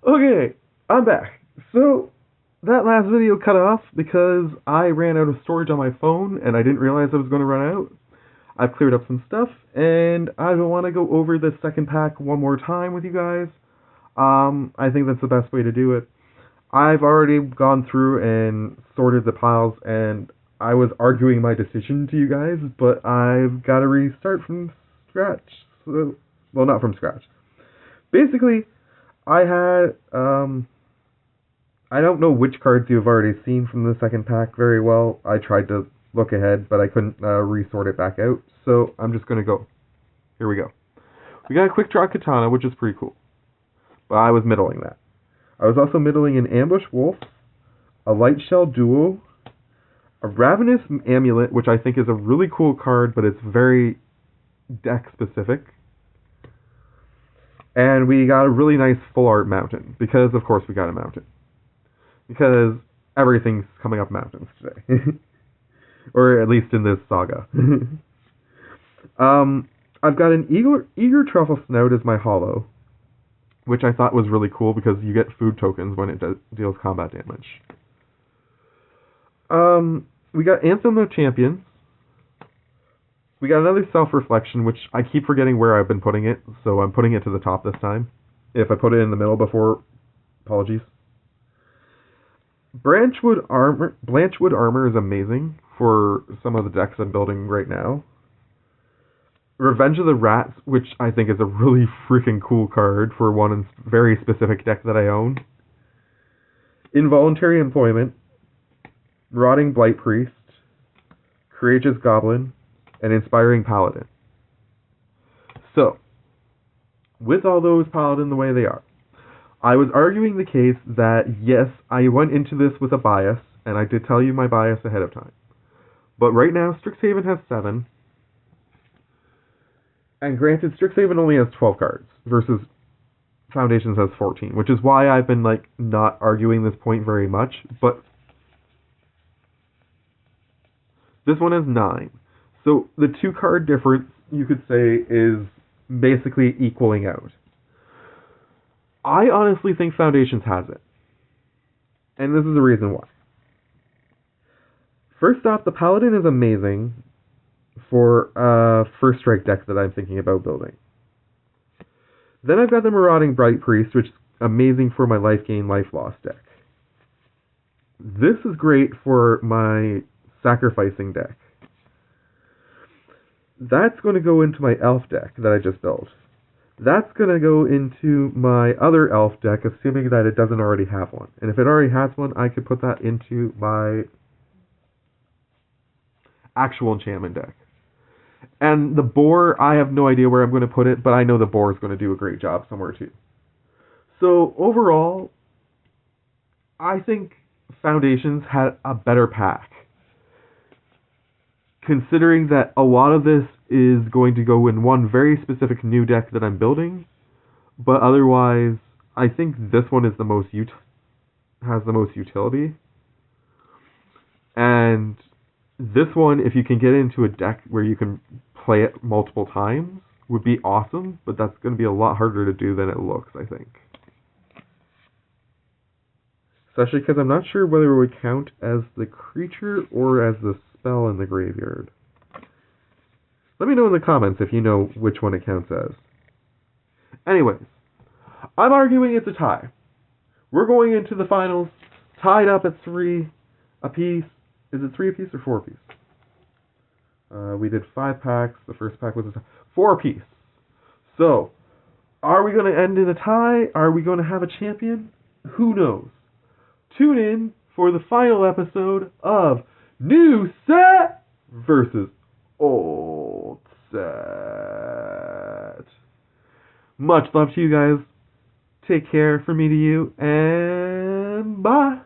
Okay, I'm back. So, that last video cut off because I ran out of storage on my phone and I didn't realize I was going to run out. I've cleared up some stuff and I want to go over the second pack one more time with you guys. I think that's the best way to do it. I've already gone through and sorted the piles and I was arguing my decision to you guys, but I've got to restart from scratch. So, well, not from scratch. Basically, I had I don't know which cards you've already seen from the second pack very well. I tried to look ahead, but I couldn't resort it back out. So I'm just gonna go. Here we go. We got a quick draw katana, which is pretty cool. But I was middling that. I was also middling an ambush wolf, a light shell duo, a ravenous amulet, which I think is a really cool card, but it's very deck specific. And we got a really nice full art mountain, because of course we got a mountain. Because everything's coming up mountains today. Or at least in this saga. I've got an eager truffle snout as my hollow, which I thought was really cool because you get food tokens when it deals combat damage. We got Anthem of Champions. We got another Self-Reflection, which I keep forgetting where I've been putting it, so I'm putting it to the top this time. If I put it in the middle before, apologies. Blanchwood Armor is amazing for some of the decks I'm building right now. Revenge of the Rats, which I think is a really freaking cool card for one very specific deck that I own. Involuntary Employment, Rotting Blight Priest, Courageous Goblin, and Inspiring Paladin. So, with all those Paladin the way they are, I was arguing the case that, yes, I went into this with a bias, and I did tell you my bias ahead of time. But right now, Strixhaven has 7. And granted, Strixhaven only has 12 cards, versus Foundations has 14, which is why I've been, not arguing this point very much, but this one has 9. So the 2-card difference, you could say, is basically equaling out. I honestly think Foundations has it. And this is the reason why. First off, the Paladin is amazing for a first strike deck that I'm thinking about building. Then I've got the Marauding Bright Priest, which is amazing for my life gain, life loss deck. This is great for my sacrificing deck. That's going to go into my elf deck that I just built. That's going to go into my other elf deck, assuming that it doesn't already have one. And if it already has one, I could put that into my actual enchantment deck. And the boar, I have no idea where I'm going to put it, but I know the boar is going to do a great job somewhere too. So overall, I think Foundations had a better pack. Considering that a lot of this is going to go in one very specific new deck that I'm building, but otherwise, I think this one is the most has the most utility. And this one, if you can get into a deck where you can play it multiple times, would be awesome, but that's going to be a lot harder to do than it looks, I think. Especially because I'm not sure whether it would count as the creature or as the spell in the graveyard. Let me know in the comments if you know which one it counts as. Anyways, I'm arguing it's a tie. We're going into the finals tied up at 3 apiece. Is it 3 apiece or 4 apiece? We did 5 packs. The first pack was 4 apiece. So, are we going to end in a tie? Are we going to have a champion? Who knows? Tune in for the final episode of New Set versus Old Set. Much love to you guys. Take care from me to you, and bye.